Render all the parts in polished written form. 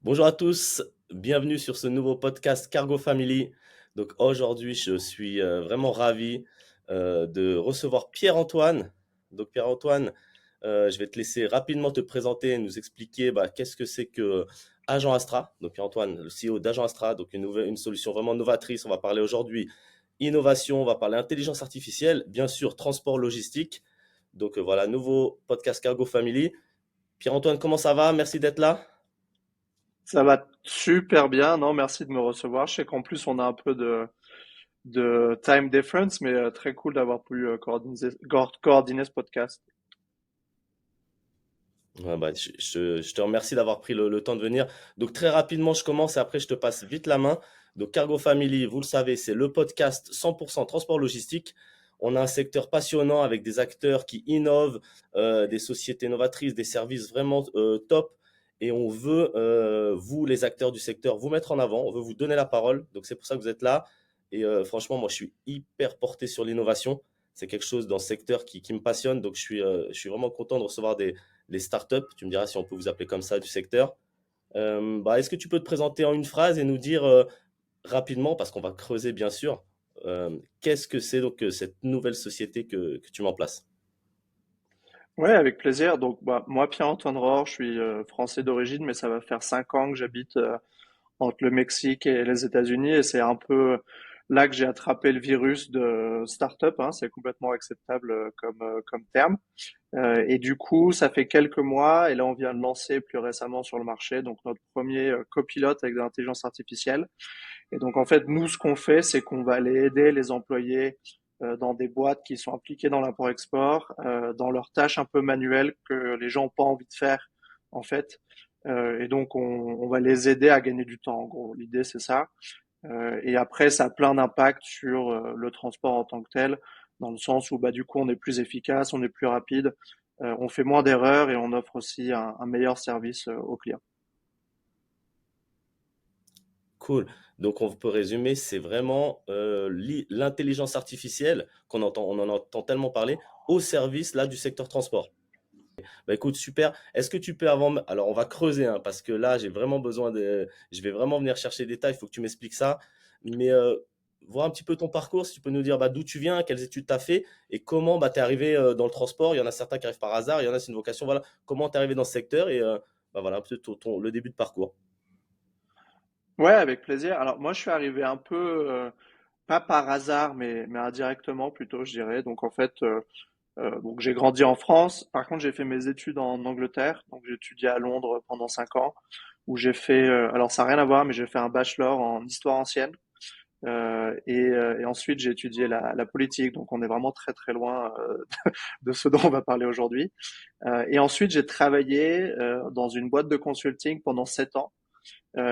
Bonjour à tous, bienvenue sur ce nouveau podcast Cargo Family. Donc aujourd'hui, je suis vraiment ravi de recevoir Pierre-Antoine. Donc Pierre-Antoine, je vais te laisser rapidement te présenter et nous expliquer qu'est-ce que c'est que Agent Astra. Donc Pierre-Antoine, le CEO d'Agent Astra, donc une solution vraiment novatrice. On va parler aujourd'hui innovation, on va parler intelligence artificielle, bien sûr transport logistique. Donc voilà, nouveau podcast Cargo Family. Pierre-Antoine, comment ça va? Merci d'être là. Ça va super bien, non, merci de me recevoir. Je sais qu'en plus on a un peu de time difference, mais très cool d'avoir pu coordonner ce podcast. Ouais, je te remercie d'avoir pris le temps de venir. Donc très rapidement, je commence et après je te passe vite la main. Donc Cargo Family, vous le savez, c'est le podcast 100% transport logistique. On a un secteur passionnant avec des acteurs qui innovent, des sociétés novatrices, des services vraiment top. Et on veut, vous les acteurs du secteur, vous mettre en avant. On veut vous donner la parole. Donc c'est pour ça que vous êtes là. Et franchement, moi je suis hyper porté sur l'innovation. C'est quelque chose dans ce secteur qui me passionne. Donc je suis vraiment content de recevoir les startups, tu me diras si on peut vous appeler comme ça, du secteur. Est-ce que tu peux te présenter en une phrase et nous dire rapidement, parce qu'on va creuser bien sûr, qu'est-ce que c'est donc cette nouvelle société que tu mets en place? Ouais, avec plaisir. Donc, moi, Pierre-Antoine Rohr, je suis français d'origine, mais ça va faire 5 ans que j'habite entre le Mexique et les États-Unis, et c'est un peu là que j'ai attrapé le virus de start-up, hein, c'est complètement acceptable comme terme. Et du coup, ça fait quelques mois, et là, on vient de lancer plus récemment sur le marché, donc notre premier copilote avec de l'intelligence artificielle. Et donc, en fait, nous, ce qu'on fait, c'est qu'on va aller aider les employés dans des boîtes qui sont impliquées dans l'import-export, dans leurs tâches un peu manuelles que les gens n'ont pas envie de faire, en fait. Et donc, on va les aider à gagner du temps. En gros, l'idée, c'est ça. Et après, ça a plein d'impacts sur le transport en tant que tel, dans le sens où, du coup, on est plus efficace, on est plus rapide, on fait moins d'erreurs et on offre aussi un meilleur service aux clients. Cool. Donc on peut résumer, c'est vraiment l'intelligence artificielle on en entend tellement parler au service là du secteur transport. Bah écoute, super. Est-ce que tu peux alors on va creuser, hein, parce que là j'ai vraiment besoin je vais vraiment venir chercher des détails. Il faut que tu m'expliques ça. Mais voir un petit peu ton parcours, si tu peux nous dire d'où tu viens, quelles études tu as fait et comment tu es arrivé dans le transport. Il y en a certains qui arrivent par hasard, il y en a c'est une vocation. Voilà, comment tu es arrivé dans ce secteur et voilà, peut-être le début de parcours. Ouais, avec plaisir. Alors moi, je suis arrivé un peu, pas par hasard, mais indirectement plutôt, je dirais. Donc en fait, donc j'ai grandi en France. Par contre, j'ai fait mes études en Angleterre. Donc j'ai étudié à Londres pendant 5 ans, où j'ai fait, alors ça n'a rien à voir, mais j'ai fait un bachelor en histoire ancienne. Et ensuite, j'ai étudié la politique. Donc on est vraiment très très loin de ce dont on va parler aujourd'hui. Et ensuite, j'ai travaillé dans une boîte de consulting pendant 7 ans.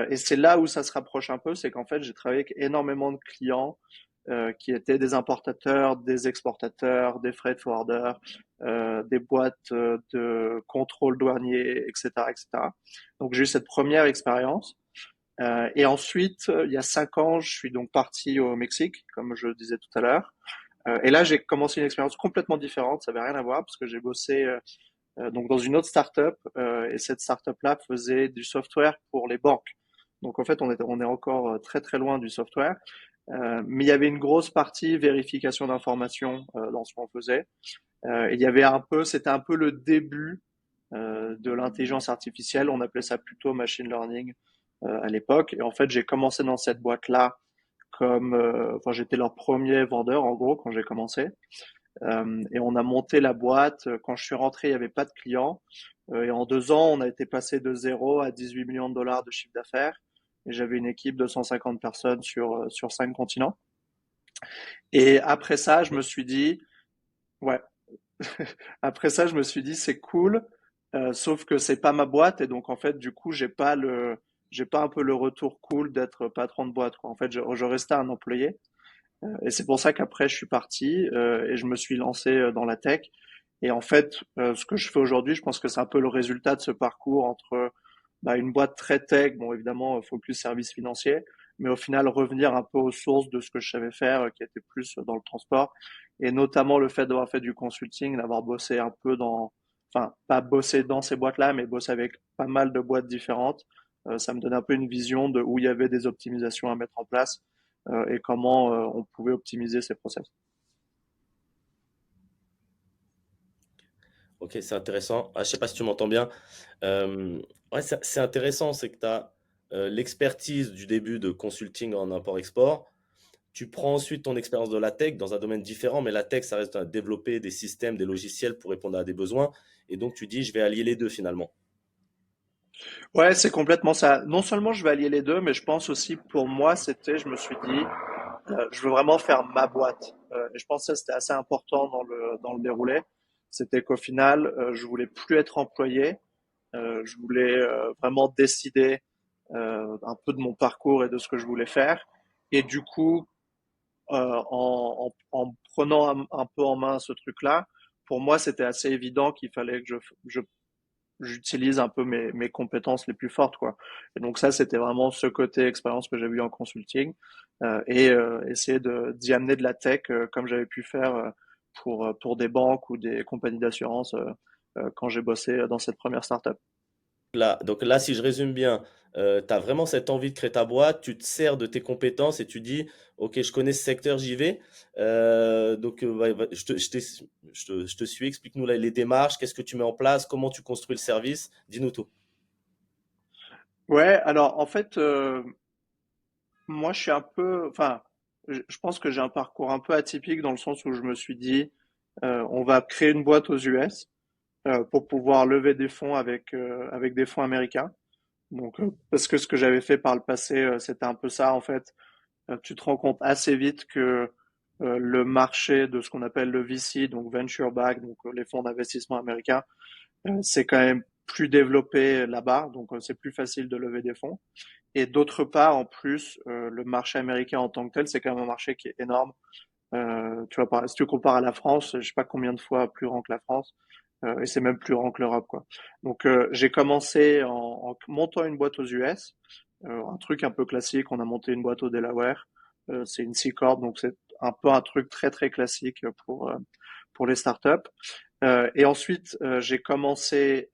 Et c'est là où ça se rapproche un peu, c'est qu'en fait, j'ai travaillé avec énormément de clients qui étaient des importateurs, des exportateurs, des freight forwarders, des boîtes de contrôle douanier, etc., etc. Donc j'ai eu cette première expérience. Et ensuite, il y a 5 ans, je suis donc parti au Mexique, comme je le disais tout à l'heure. Et là, j'ai commencé une expérience complètement différente. Ça n'avait rien à voir parce que j'ai bossé donc dans une autre startup, et cette startup-là faisait du software pour les banques. Donc en fait, on est encore très très loin du software, mais il y avait une grosse partie vérification d'informations dans ce qu'on faisait. Et il y avait c'était un peu le début de l'intelligence artificielle. On appelait ça plutôt machine learning à l'époque. Et en fait, j'ai commencé dans cette boîte-là enfin, j'étais leur premier vendeur en gros quand j'ai commencé. Et on a monté la boîte. Quand je suis rentré, il n'y avait pas de clients. Et en 2 ans, on a été passé de 0 à 18 millions de dollars de chiffre d'affaires. Et j'avais une équipe de 150 personnes sur 5 continents. Et après ça, je me suis dit, ouais, après ça, je me suis dit, c'est cool, sauf que c'est pas ma boîte. Et donc, en fait, du coup, j'ai pas un peu le retour cool d'être patron de boîte, quoi. En fait, je restais un employé. Et c'est pour ça qu'après, je suis parti et je me suis lancé dans la tech. Et en fait, ce que je fais aujourd'hui, je pense que c'est un peu le résultat de ce parcours entre une boîte très tech, bon évidemment, focus service financier, mais au final revenir un peu aux sources de ce que je savais faire, qui était plus dans le transport, et notamment le fait d'avoir fait du consulting, d'avoir bossé un peu enfin pas bossé dans ces boîtes-là, mais bossé avec pas mal de boîtes différentes. ça me donnait un peu une vision de où il y avait des optimisations à mettre en place et comment on pouvait optimiser ces process. Ok, c'est intéressant. Ah, je sais pas si tu m'entends bien. Ouais, c'est intéressant, c'est que tu as l'expertise du début de consulting en import-export. Tu prends ensuite ton expérience de la tech dans un domaine différent, mais la tech, ça reste à développer des systèmes, des logiciels pour répondre à des besoins. Et donc, tu dis, je vais allier les deux finalement. Ouais, c'est complètement ça. Non seulement je vais allier les deux, mais je pense aussi pour moi, je me suis dit, je veux vraiment faire ma boîte. Et je pense que ça, c'était assez important dans le déroulé. C'était qu'au final, je voulais plus être employé. Je voulais vraiment décider un peu de mon parcours et de ce que je voulais faire. Et du coup, en prenant un peu en main ce truc-là, pour moi, c'était assez évident qu'il fallait que j'utilise un peu mes compétences les plus fortes, quoi. Et donc ça, c'était vraiment ce côté expérience que j'ai eu en consulting et essayer d'y amener de la tech comme j'avais pu faire pour des banques ou des compagnies d'assurance quand j'ai bossé dans cette première startup. Donc là, si je résume bien, tu as vraiment cette envie de créer ta boîte, tu te sers de tes compétences et tu dis, OK, je connais ce secteur, j'y vais. Je te suis, explique-nous les démarches, qu'est-ce que tu mets en place, comment tu construis le service, dis-nous tout. Ouais, alors en fait, moi je suis un peu, enfin, je pense que j'ai un parcours un peu atypique dans le sens où je me suis dit, on va créer une boîte aux US pour pouvoir lever des fonds avec des fonds américains. Donc, parce que ce que j'avais fait par le passé, c'était un peu ça en fait. Tu te rends compte assez vite que le marché de ce qu'on appelle le VC, donc venture back, donc les fonds d'investissement américains, c'est quand même plus développé là-bas, donc c'est plus facile de lever des fonds. Et d'autre part, en plus, le marché américain en tant que tel, c'est quand même un marché qui est énorme. Tu vois, si tu compares à la France, je sais pas combien de fois plus grand que la France, et c'est même plus grand que l'Europe, quoi. Donc, j'ai commencé en montant une boîte aux US, un truc un peu classique. On a monté une boîte au Delaware. C'est une C Corp, donc c'est un peu un truc très très classique pour les startups. Et ensuite, j'ai commencé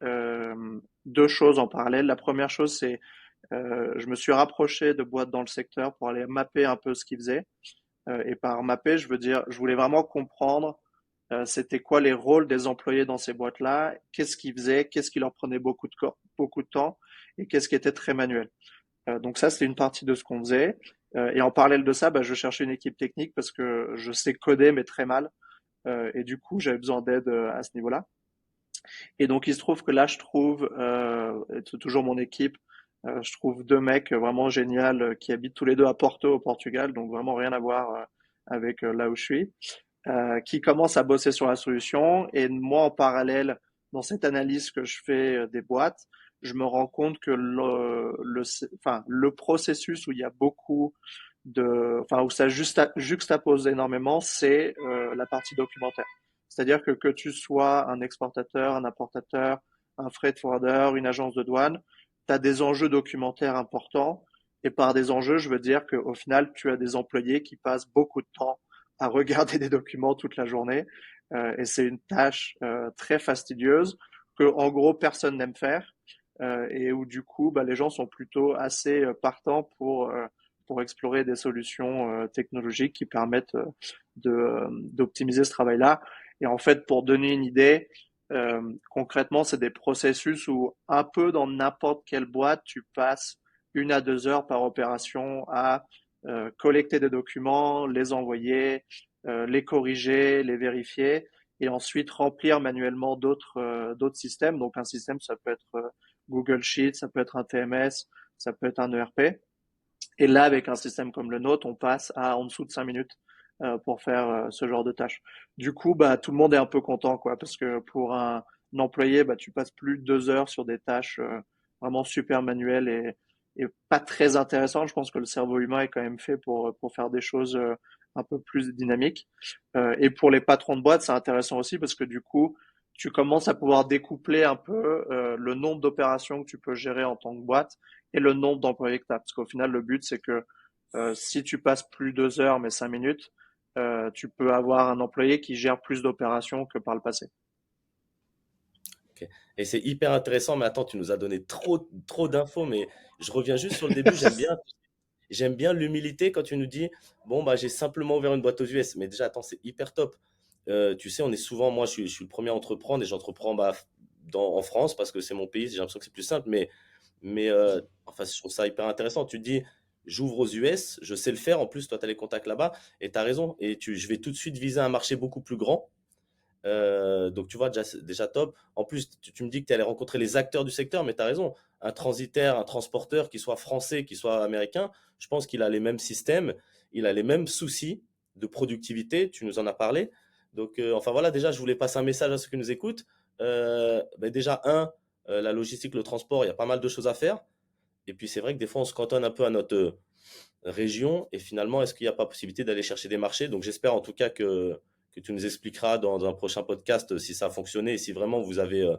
deux choses en parallèle. La première chose, c'est je me suis rapproché de boîtes dans le secteur pour aller mapper un peu ce qu'ils faisaient. Et par mapper, je veux dire, je voulais vraiment comprendre c'était quoi les rôles des employés dans ces boîtes-là, qu'est-ce qu'ils faisaient, qu'est-ce qui leur prenait beaucoup de temps et qu'est-ce qui était très manuel. Donc ça, c'était une partie de ce qu'on faisait. Et en parallèle de ça, bah, je cherchais une équipe technique parce que je sais coder mais très mal. Et du coup, j'avais besoin d'aide à ce niveau-là. Et donc, il se trouve que là, je trouve, et c'est toujours mon équipe, je trouve deux mecs vraiment géniaux qui habitent tous les deux à Porto, au Portugal, donc vraiment rien à voir avec là où je suis, qui commencent à bosser sur la solution. Et moi, en parallèle, dans cette analyse que je fais des boîtes, je me rends compte que enfin, le processus où il y a beaucoup enfin, où ça juxtapose énormément, c'est la partie documentaire. C'est-à-dire que tu sois un exportateur, un importateur, un freight forwarder, une agence de douane, tu as des enjeux documentaires importants. Et par des enjeux, je veux dire qu'au final, tu as des employés qui passent beaucoup de temps à regarder des documents toute la journée. Et c'est une tâche très fastidieuse que, en gros, personne n'aime faire. Et où, du coup, bah, les gens sont plutôt assez partants pour explorer des solutions technologiques qui permettent d'optimiser ce travail-là. Et en fait, pour donner une idée, concrètement, c'est des processus où un peu dans n'importe quelle boîte, tu passes 1 à 2 heures par opération à collecter des documents, les envoyer, les corriger, les vérifier, et ensuite remplir manuellement d'autres systèmes. Donc un système, ça peut être Google Sheets, ça peut être un TMS, ça peut être un ERP. Et là, avec un système comme le nôtre, on passe à en dessous de 5 minutes pour faire ce genre de tâches. Du coup, bah, tout le monde est un peu content, quoi, parce que pour un employé, bah, tu passes plus de 2 heures sur des tâches vraiment super manuelles et pas très intéressantes. Je pense que le cerveau humain est quand même fait pour faire des choses un peu plus dynamiques. Et pour les patrons de boîte, c'est intéressant aussi parce que du coup, tu commences à pouvoir découpler un peu le nombre d'opérations que tu peux gérer en tant que boîte et le nombre d'employés que tu as. Parce qu'au final, le but, c'est que si tu passes plus 2 heures, mais 5 minutes, tu peux avoir un employé qui gère plus d'opérations que par le passé. Ok. Et c'est hyper intéressant, mais attends, tu nous as donné trop d'infos, mais je reviens juste sur le début. J'aime bien l'humilité quand tu nous dis, bon, bah, j'ai simplement ouvert une boîte aux US. Mais déjà, attends, c'est hyper top. Tu sais, on est souvent, moi, je suis le premier à entreprendre et j'entreprends bah, en France parce que c'est mon pays. J'ai l'impression que c'est plus simple, mais enfin, je trouve ça hyper intéressant. Tu te dis, j'ouvre aux US, je sais le faire. En plus, toi, tu as les contacts là-bas et tu as raison. Et je vais tout de suite viser un marché beaucoup plus grand. Donc tu vois, déjà top. En plus, tu me dis que tu allais rencontrer les acteurs du secteur, mais tu as raison. Un transitaire, un transporteur, qui soit français, qui soit américain, je pense qu'il a les mêmes systèmes, il a les mêmes soucis de productivité, tu nous en as parlé. Donc enfin voilà, déjà, je voulais passer un message à ceux qui nous écoutent. Ben déjà, la logistique, le transport, il y a pas mal de choses à faire. Et puis c'est vrai que des fois, on se cantonne un peu à notre région. Et finalement, est-ce qu'il n'y a pas possibilité d'aller chercher des marchés? Donc j'espère en tout cas que tu nous expliqueras dans un prochain podcast si ça a fonctionné et si vraiment vous avez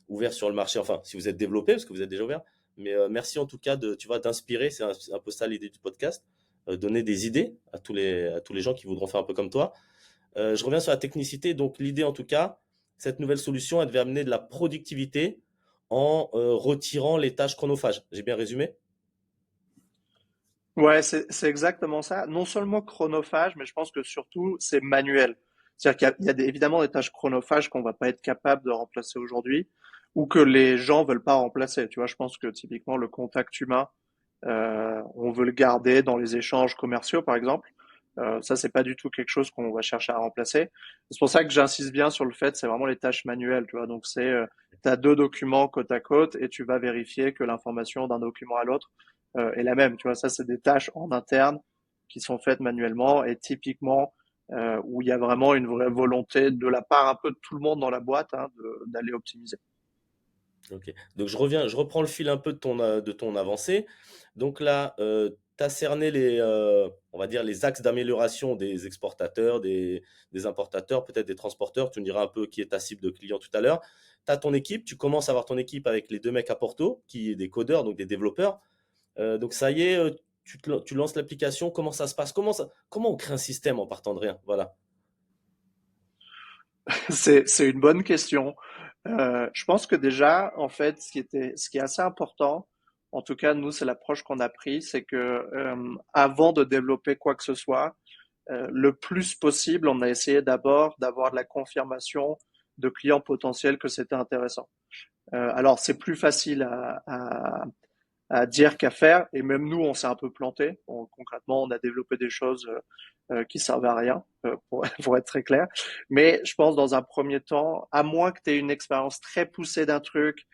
ouvert sur le marché, enfin si vous êtes développé, parce que vous êtes déjà ouvert. Mais merci en tout cas tu vois, d'inspirer, c'est un peu ça l'idée du podcast, donner des idées à tous les gens qui voudront faire un peu comme toi. Je reviens sur la technicité. Donc l'idée en tout cas, cette nouvelle solution, elle devait amener de la productivité en retirant les tâches chronophages. J'ai bien résumé? Ouais, c'est exactement ça. Non seulement chronophage, mais je pense que surtout c'est manuel. C'est-à-dire qu'il y a évidemment des tâches chronophages qu'on va pas être capable de remplacer aujourd'hui ou que les gens veulent pas remplacer. Tu vois, je pense que typiquement le contact humain, on veut le garder dans les échanges commerciaux, par exemple. Ça, c'est pas du tout quelque chose qu'on va chercher à remplacer. C'est pour ça que j'insiste bien sur le fait, c'est vraiment les tâches manuelles, tu vois. Donc tu as deux documents côte à côte et tu vas vérifier que l'information d'un document à l'autre est la même. Tu vois, ça, c'est des tâches en interne qui sont faites manuellement et typiquement où il y a vraiment une vraie volonté de la part un peu de tout le monde dans la boîte hein, d'aller optimiser. Ok. Donc je reprends le fil un peu de ton avancée. Donc là, tu as cerné on va dire, les axes d'amélioration des exportateurs, des importateurs, peut-être des transporteurs. Tu me diras un peu qui est ta cible de client tout à l'heure. Tu as ton équipe, tu commences à avoir ton équipe avec les deux mecs à Porto, qui est des codeurs, donc des développeurs. Donc ça y est, tu lances l'application. Comment ça se passe? Comment on crée un système en partant de rien? Voilà. C'est une bonne question. Je pense que déjà, en fait, ce qui est assez important, en tout cas, nous, c'est l'approche qu'on a pris, c'est que avant de développer quoi que ce soit, le plus possible, on a essayé d'abord d'avoir de la confirmation de clients potentiels que c'était intéressant. Alors, c'est plus facile à dire qu'à faire, et même nous, on s'est un peu planté. Bon, concrètement, on a développé des choses qui servent à rien, pour être très clair. Mais je pense dans un premier temps, à moins que tu aies une expérience très poussée d'un truc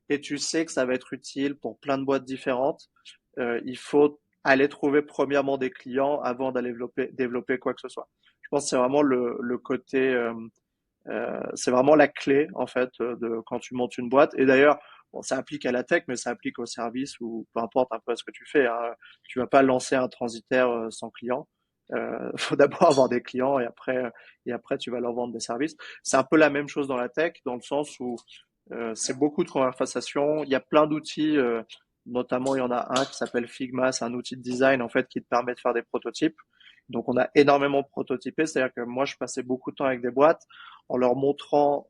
et tu sais que ça va être utile pour plein de boîtes différentes, il faut aller trouver premièrement des clients avant d'aller développer quoi que ce soit. Je pense que c'est vraiment le côté, c'est vraiment la clé en fait de quand tu montes une boîte. Et d'ailleurs, bon, ça applique à la tech, mais ça applique au service ou peu importe un peu ce que tu fais. Hein. Tu vas pas lancer un transitaire sans client. Faut d'abord avoir des clients et après tu vas leur vendre des services. C'est un peu la même chose dans la tech, dans le sens où c'est beaucoup de conversations. Il y a plein d'outils, notamment il y en a un qui s'appelle Figma, c'est un outil de design en fait qui te permet de faire des prototypes. Donc on a énormément prototypé, c'est-à-dire que moi je passais beaucoup de temps avec des boîtes en leur montrant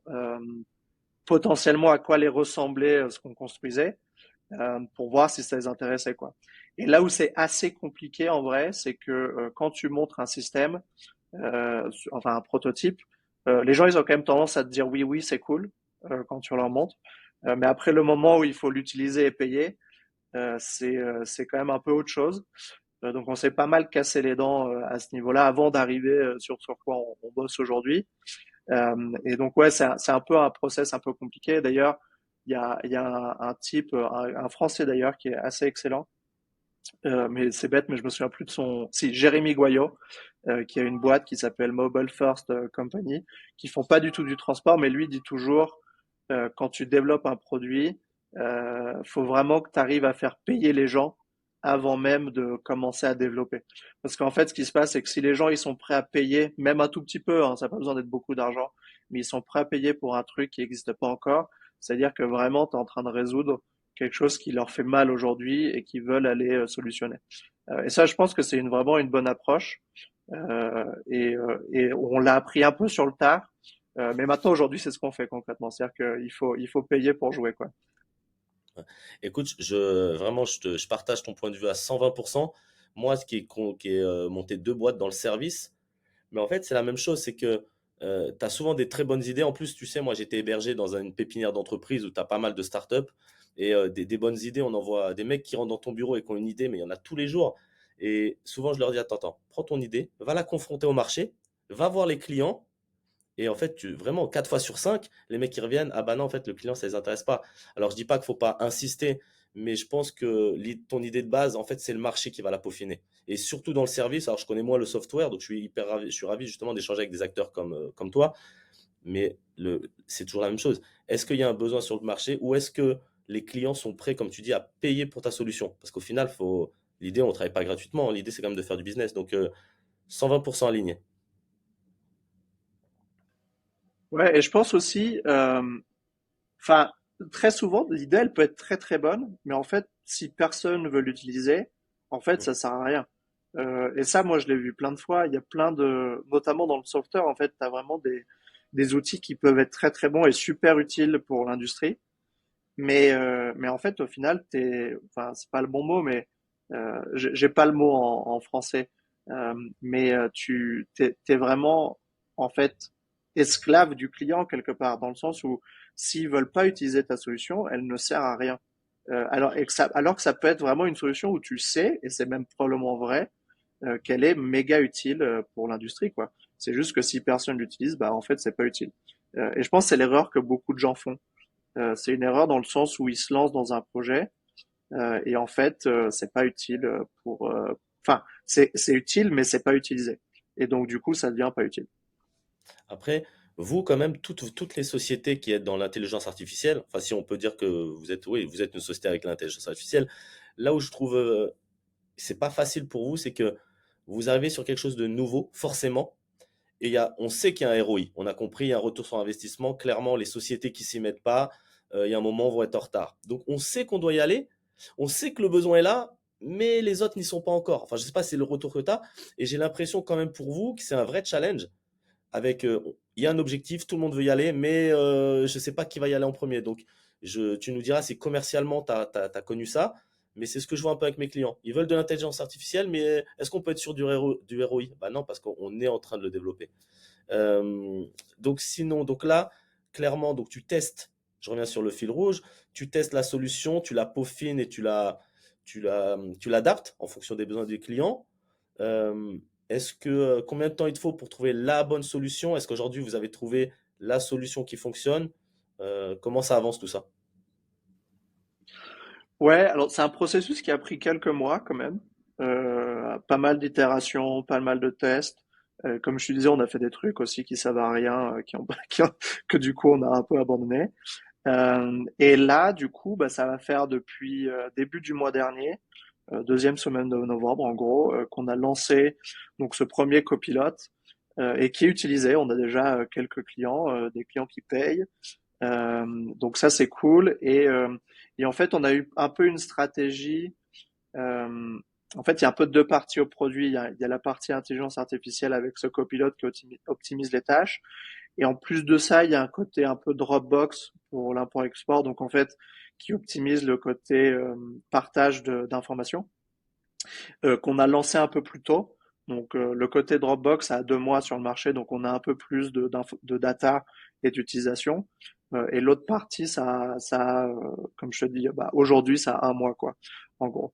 potentiellement à quoi les ressemblait ce qu'on construisait pour voir si ça les intéressait quoi. Et là où c'est assez compliqué en vrai, c'est que quand tu montres un système, enfin un prototype, les gens ils ont quand même tendance à te dire oui oui c'est cool quand tu leur montres, mais après le moment où il faut l'utiliser et payer, c'est quand même un peu autre chose. Donc on s'est pas mal cassé les dents à ce niveau-là avant d'arriver sur quoi on bosse aujourd'hui. Et donc ouais, c'est un peu un process un peu compliqué. D'ailleurs, il y a un type, un Français d'ailleurs, qui est assez excellent. Mais c'est bête, mais je me souviens plus de son. Si, Jérémy Goyot, qui a une boîte qui s'appelle Mobile First Company, qui font pas du tout du transport, mais lui dit toujours, quand tu développes un produit, faut vraiment que tu arrives à faire payer les gens avant même de commencer à développer. Parce qu'en fait, ce qui se passe, c'est que si les gens ils sont prêts à payer, même un tout petit peu, hein, ça n'a pas besoin d'être beaucoup d'argent, mais ils sont prêts à payer pour un truc qui n'existe pas encore, c'est-à-dire que vraiment, tu es en train de résoudre quelque chose qui leur fait mal aujourd'hui et qui veulent aller solutionner. Et ça, je pense que c'est vraiment une bonne approche. Et on l'a appris un peu sur le tard. Mais maintenant, aujourd'hui, c'est ce qu'on fait concrètement. C'est-à-dire qu'il faut payer pour jouer, quoi. Ouais. Écoute, vraiment, je partage ton point de vue à 120%. Moi, qui est monté deux boîtes dans le service, mais en fait, c'est la même chose, c'est que tu as souvent des très bonnes idées. En plus, tu sais, moi, j'étais hébergé dans une pépinière d'entreprise où tu as pas mal de startups et des bonnes idées. On envoie des mecs qui rentrent dans ton bureau et qui ont une idée, mais il y en a tous les jours. Et souvent, je leur dis, attends, prends ton idée, va la confronter au marché, va voir les clients. Et en fait, vraiment, 4 fois sur 5, les mecs qui reviennent, ah bah non, en fait, le client, ça les intéresse pas. Alors, je dis pas qu'il faut pas insister, mais je pense que ton idée de base, en fait, c'est le marché qui va la peaufiner. Et surtout dans le service, alors je connais moins le software, donc je suis hyper ravi, je suis ravi justement d'échanger avec des acteurs comme toi, mais c'est toujours la même chose. Est-ce qu'il y a un besoin sur le marché ou est-ce que les clients sont prêts, comme tu dis, à payer pour ta solution? Parce qu'au final, l'idée, on ne travaille pas gratuitement, l'idée, c'est quand même de faire du business. Donc, 120% aligné. Ouais, et je pense aussi, enfin, très souvent, l'idée, elle peut être très très bonne, mais en fait, si personne ne veut l'utiliser, en fait, ça sert à rien. Et ça, moi, je l'ai vu plein de fois. Il y a plein de, notamment dans le software, en fait, tu as vraiment des outils qui peuvent être très très bons et super utiles pour l'industrie. Mais en fait, au final, enfin, c'est pas le bon mot, mais j'ai pas le mot en français. Mais t'es vraiment, en fait, esclave du client quelque part, dans le sens où s'ils veulent pas utiliser ta solution, elle ne sert à rien. Alors que ça peut être vraiment une solution où tu sais, et c'est même probablement vrai, qu'elle est méga utile pour l'industrie, quoi. C'est juste que si personne l'utilise, bah en fait, c'est pas utile. Et je pense que c'est l'erreur que beaucoup de gens font. C'est une erreur dans le sens où ils se lancent dans un projet et en fait, c'est pas utile pour. Enfin, c'est utile, mais c'est pas utilisé. Et donc du coup, ça devient pas utile. Après, vous, quand même, toutes les sociétés qui êtes dans l'intelligence artificielle, enfin, si on peut dire que vous êtes, oui, vous êtes une société avec l'intelligence artificielle, là où je trouve c'est pas facile pour vous, c'est que vous arrivez sur quelque chose de nouveau, forcément, et on sait qu'il y a un ROI. On a compris, il y a un retour sur investissement. Clairement, les sociétés qui s'y mettent pas, il y a un moment, vont être en retard. Donc, on sait qu'on doit y aller, on sait que le besoin est là, mais les autres n'y sont pas encore. Enfin, je sais pas si c'est le retour que tu as, et j'ai l'impression quand même pour vous que c'est un vrai challenge avec il y a un objectif, tout le monde veut y aller, mais je ne sais pas qui va y aller en premier. Donc, tu nous diras si commercialement tu as connu ça, mais c'est ce que je vois un peu avec mes clients. Ils veulent de l'intelligence artificielle, mais est-ce qu'on peut être sûr du ROI? Bah non, parce qu'on est en train de le développer. Euh, donc, sinon, donc là, clairement, donc tu testes, je reviens sur le fil rouge, tu testes la solution, tu la peaufines et tu l'adaptes en fonction des besoins des clients. Euh, Combien de temps il te faut pour trouver la bonne solution? Est-ce qu'aujourd'hui vous avez trouvé la solution qui fonctionne? Comment ça avance tout ça? Ouais, alors c'est un processus qui a pris quelques mois quand même. Pas mal d'itérations, pas mal de tests. Comme je te disais, on a fait des trucs aussi qui servent à rien, que du coup on a un peu abandonné. Et là, du coup, bah, ça va faire depuis début du mois dernier, deuxième semaine de novembre en gros, qu'on a lancé donc ce premier copilote et qui est utilisé. On a déjà quelques clients, des clients qui payent. Donc ça c'est cool. Et en fait, on a eu un peu une stratégie. euh, En fait, il y a un peu deux parties au produit. Il y a la partie intelligence artificielle avec ce copilote qui optimise les tâches. Et en plus de ça, il y a un côté un peu Dropbox pour l'import-export, donc en fait, qui optimise le côté partage d'informations, qu'on a lancé un peu plus tôt. Donc le côté Dropbox a 2 mois sur le marché, donc on a un peu plus de data et d'utilisation. Et l'autre partie, comme je te dis, bah, aujourd'hui, ça a 1 mois, quoi, en gros.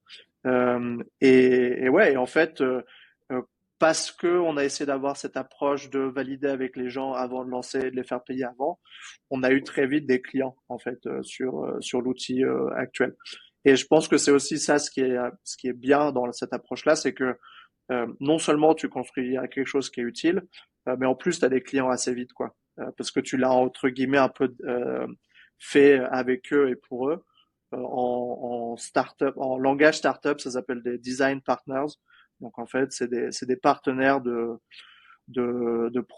Et ouais, et en fait, euh, parce que on a essayé d'avoir cette approche de valider avec les gens avant de lancer, de les faire payer avant, on a eu très vite des clients, en fait, sur l'outil actuel. Et je pense que c'est aussi ça ce qui est bien dans cette approche-là, c'est que non seulement tu construis quelque chose qui est utile, mais en plus tu as des clients assez vite, quoi. Parce que tu l'as entre guillemets un peu fait avec eux et pour eux. En startup, en langage startup, ça s'appelle des design partners. Donc en fait, c'est des partenaires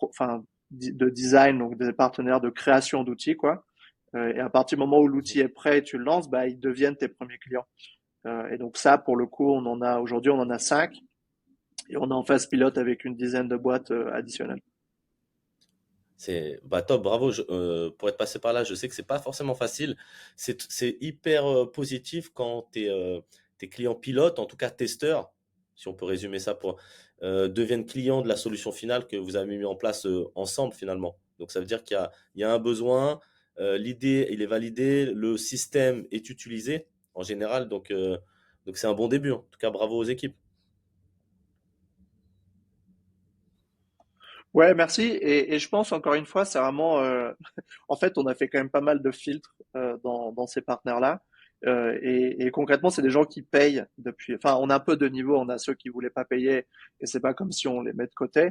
enfin, de design, donc des partenaires de création d'outils, quoi. Et à partir du moment où l'outil est prêt et tu le lances, bah, ils deviennent tes premiers clients. Et donc ça, pour le coup, aujourd'hui, on en a 5 et on est en phase pilote avec une dizaine de boîtes additionnelles. C'est bah top, bravo. Pour être passé par là, je sais que c'est pas forcément facile. C'est hyper positif quand tes clients pilotes, en tout cas testeurs, si on peut résumer ça pour deviennent clients de la solution finale que vous avez mis en place ensemble finalement. Donc ça veut dire il y a un besoin, l'idée il est validé, le système est utilisé en général. Donc c'est un bon début. En tout cas, bravo aux équipes. Ouais, merci. Et je pense encore une fois, c'est vraiment, en fait, on a fait quand même pas mal de filtres dans ces partenaires-là. Et concrètement, c'est des gens qui payent depuis. Enfin, on a un peu de niveau. On a ceux qui voulaient pas payer, et c'est pas comme si on les met de côté,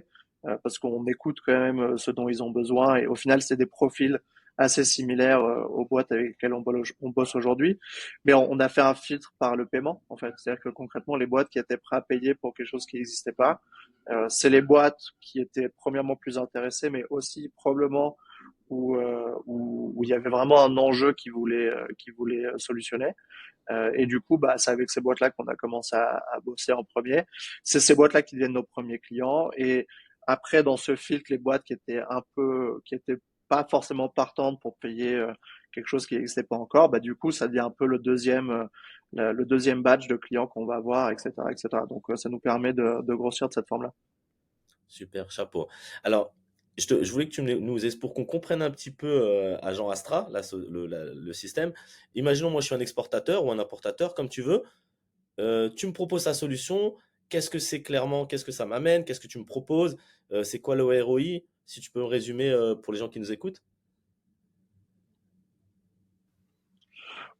parce qu'on écoute quand même ce dont ils ont besoin. Et au final, c'est des profils assez similaires aux boîtes avec lesquelles on bosse aujourd'hui. Mais on a fait un filtre par le paiement, en fait. C'est-à-dire que concrètement, les boîtes qui étaient prêtes à payer pour quelque chose qui n'existait pas, c'est les boîtes qui étaient premièrement plus intéressées, mais aussi probablement où il y avait vraiment un enjeu qui voulait solutionner. Et du coup, bah, c'est avec ces boîtes-là qu'on a commencé à bosser en premier. C'est ces boîtes-là qui deviennent nos premiers clients. Et après, dans ce filtre, les boîtes qui étaient pas forcément partantes pour payer quelque chose qui n'existait pas encore, bah, du coup, ça devient un peu le deuxième batch de clients qu'on va avoir, etc., etc. Donc, ça nous permet de grossir de cette forme-là. Super, chapeau. Alors, je voulais que nous aides pour qu'on comprenne un petit peu Agent Astra, le système. Imaginons, moi, je suis un exportateur ou un importateur, comme tu veux. Tu me proposes ta solution. Qu'est-ce que c'est clairement? Qu'est-ce que ça m'amène? Qu'est-ce que tu me proposes? C'est quoi le ROI? Si tu peux me résumer pour les gens qui nous écoutent.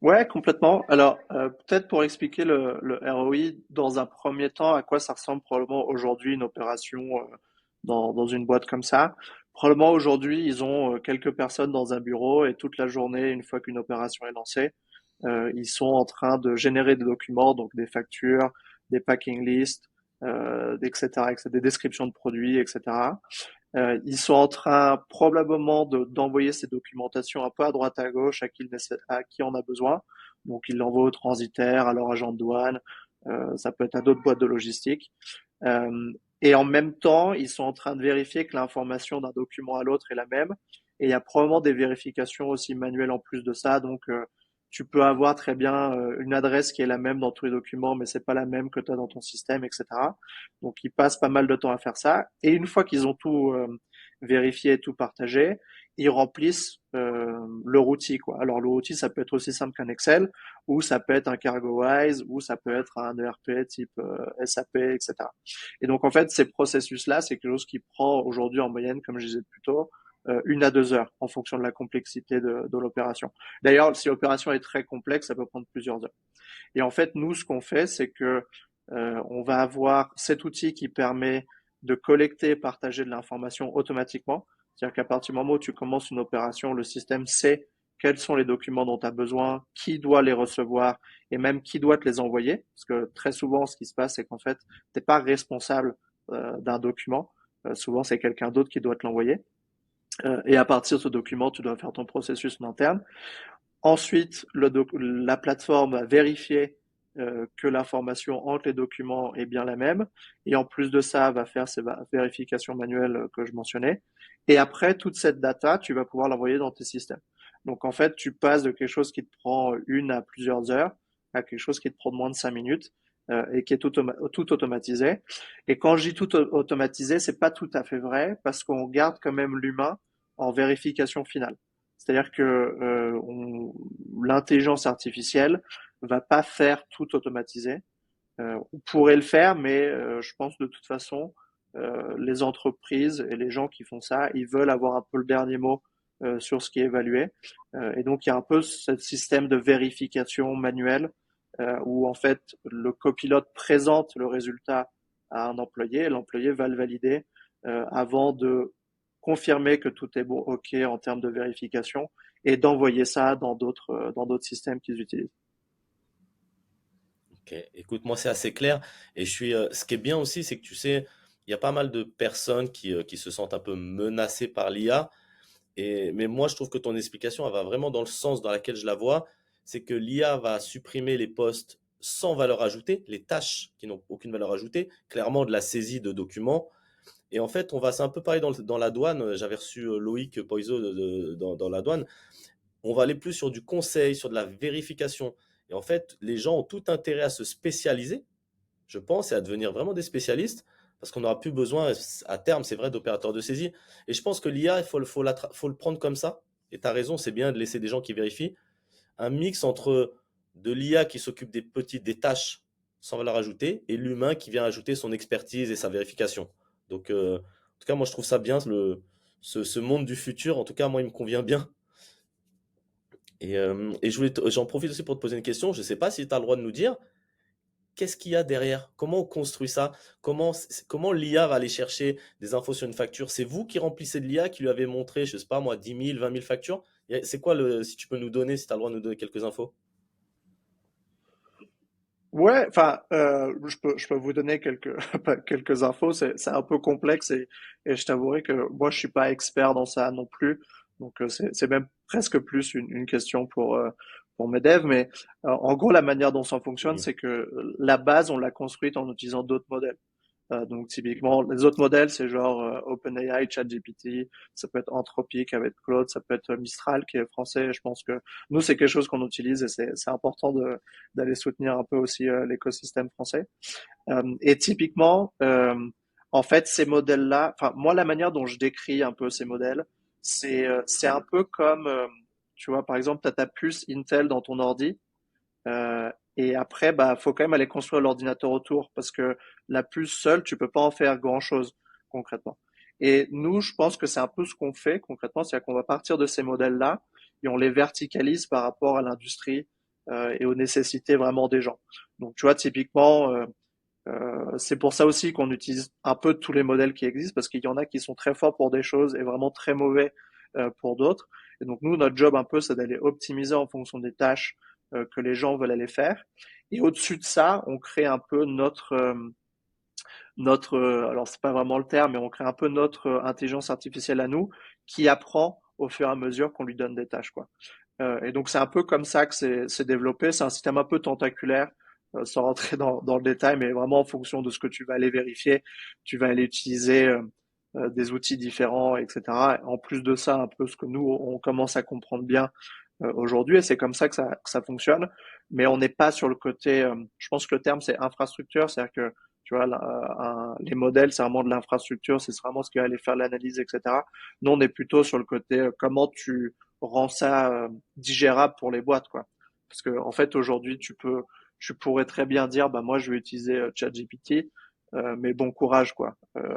Ouais, complètement. Alors, peut-être pour expliquer le ROI dans un premier temps, à quoi ça ressemble probablement aujourd'hui une opération dans une boîte comme ça. Probablement aujourd'hui, ils ont quelques personnes dans un bureau et toute la journée, une fois qu'une opération est lancée, ils sont en train de générer des documents, donc des factures, des packing lists, etc., des descriptions de produits, etc. Ils sont en train probablement d'envoyer ces documentations un peu à droite à gauche à qui on a besoin. Donc ils l'envoient au transitaire, à leur agent de douane, ça peut être à d'autres boîtes de logistique. Et en même temps, ils sont en train de vérifier que l'information d'un document à l'autre est la même. Et il y a probablement des vérifications aussi manuelles en plus de ça. Donc tu peux avoir très bien une adresse qui est la même dans tous les documents, mais c'est pas la même que tu as dans ton système, etc. Donc ils passent pas mal de temps à faire ça. Et une fois qu'ils ont tout vérifié et tout partagé, ils remplissent leur outil, quoi. Alors leur outil, ça peut être aussi simple qu'un Excel, ou ça peut être un CargoWise, ou ça peut être un ERP type SAP, etc. Et donc en fait, ces processus-là, c'est quelque chose qui prend aujourd'hui en moyenne, comme je disais plus tôt, 1 à 2 heures en fonction de la complexité de l'opération. D'ailleurs, si l'opération est très complexe, ça peut prendre plusieurs heures. Et en fait, nous, ce qu'on fait, c'est que on va avoir cet outil qui permet de collecter et partager de l'information automatiquement. C'est-à-dire qu'à partir du moment où tu commences une opération, le système sait quels sont les documents dont tu as besoin, qui doit les recevoir et même qui doit te les envoyer. Parce que très souvent, ce qui se passe, c'est qu'en fait, tu n'es pas responsable d'un document. Souvent, c'est quelqu'un d'autre qui doit te l'envoyer. Et à partir de ce document, tu dois faire ton processus en interne. Ensuite, la plateforme va vérifier que l'information entre les documents est bien la même. Et en plus de ça, va faire ces vérifications manuelles que je mentionnais. Et après, toute cette data, tu vas pouvoir l'envoyer dans tes systèmes. Donc en fait, tu passes de quelque chose qui te prend 1 à plusieurs heures à quelque chose qui te prend moins de 5 minutes et qui est tout automatisé. Et quand je dis tout automatisé, c'est pas tout à fait vrai parce qu'on garde quand même l'humain en vérification finale. C'est-à-dire que l'intelligence artificielle va pas faire tout automatiser. On pourrait le faire, mais je pense de toute façon, les entreprises et les gens qui font ça, ils veulent avoir un peu le dernier mot sur ce qui est évalué. Et donc, il y a un peu ce système de vérification manuelle où en fait le copilote présente le résultat à un employé et l'employé va le valider avant de confirmer que tout est bon, OK en termes de vérification et d'envoyer ça dans d'autres systèmes qu'ils utilisent. Ok, écoute, moi c'est assez clair et ce qui est bien aussi, c'est que tu sais, il y a pas mal de personnes qui se sentent un peu menacées par l'IA. Mais moi, je trouve que ton explication, elle va vraiment dans le sens dans lequel je la vois. C'est que l'IA va supprimer les postes sans valeur ajoutée, les tâches qui n'ont aucune valeur ajoutée, clairement de la saisie de documents. Et en fait, c'est un peu pareil dans la douane. J'avais reçu Loïc Poiseau dans la douane. On va aller plus sur du conseil, sur de la vérification. Et en fait, les gens ont tout intérêt à se spécialiser, je pense, et à devenir vraiment des spécialistes, parce qu'on n'aura plus besoin, à terme, c'est vrai, d'opérateurs de saisie. Et je pense que l'IA, faut le prendre comme ça. Et tu as raison, c'est bien de laisser des gens qui vérifient. Un mix entre de l'IA qui s'occupe des tâches sans valeur ajoutée et l'humain qui vient ajouter son expertise et sa vérification. Donc, en tout cas, moi, je trouve ça bien, ce monde du futur. En tout cas, moi, il me convient bien. Et j'en profite aussi pour te poser une question. Je ne sais pas si tu as le droit de nous dire, qu'est-ce qu'il y a derrière? Comment on construit ça? Comment l'IA va aller chercher des infos sur une facture? C'est vous qui remplissez de l'IA qui lui avez montré, je sais pas moi, 10 000, 20 000 factures? C'est quoi si tu peux nous donner, si tu as le droit de nous donner quelques infos? Ouais, enfin, je peux vous donner quelques, quelques infos. C'est un peu complexe et je t'avouerai que moi, je suis pas expert dans ça non plus. Donc, c'est même presque plus une question pour mes devs. Mais en gros, la manière dont ça fonctionne, Mhm. c'est que la base, on l'a construite en utilisant d'autres modèles. Donc typiquement, les autres modèles, c'est genre OpenAI, ChatGPT, ça peut être Anthropic avec Claude, ça peut être Mistral qui est français. Je pense que nous, c'est quelque chose qu'on utilise et c'est important d'aller soutenir un peu aussi l'écosystème français. Et typiquement, en fait, ces modèles-là, enfin moi, la manière dont je décris un peu ces modèles, c'est un peu comme, tu vois, par exemple, tu as ta puce Intel dans ton ordi. Et après, bah, faut quand même aller construire l'ordinateur autour parce que la puce seule, tu peux pas en faire grand-chose concrètement. Et nous, je pense que c'est un peu ce qu'on fait concrètement, c'est-à-dire qu'on va partir de ces modèles-là et on les verticalise par rapport à l'industrie et aux nécessités vraiment des gens. Donc, tu vois, typiquement, c'est pour ça aussi qu'on utilise un peu tous les modèles qui existent parce qu'il y en a qui sont très forts pour des choses et vraiment très mauvais pour d'autres. Et donc nous, notre job un peu, c'est d'aller optimiser en fonction des tâches que les gens veulent aller faire. Et au-dessus de ça, on crée un peu alors c'est pas vraiment le terme, mais on crée un peu notre intelligence artificielle à nous qui apprend au fur et à mesure qu'on lui donne des tâches, quoi. Et donc c'est un peu comme ça que c'est développé. C'est un système un peu tentaculaire, sans rentrer dans le détail, mais vraiment en fonction de ce que tu vas aller vérifier, tu vas aller utiliser des outils différents, etc. En plus de ça, un peu ce que nous on commence à comprendre bien aujourd'hui, et c'est comme ça que ça fonctionne. Mais on n'est pas sur le côté. Je pense que le terme c'est infrastructure, c'est-à-dire que tu vois, les modèles, c'est vraiment de l'infrastructure, c'est vraiment ce qui va aller faire l'analyse, etc. Nous, on est plutôt sur le côté comment tu rends ça digérable pour les boîtes, quoi. Parce que en fait, aujourd'hui, tu pourrais très bien dire, bah moi, je vais utiliser ChatGPT, mais bon courage, quoi.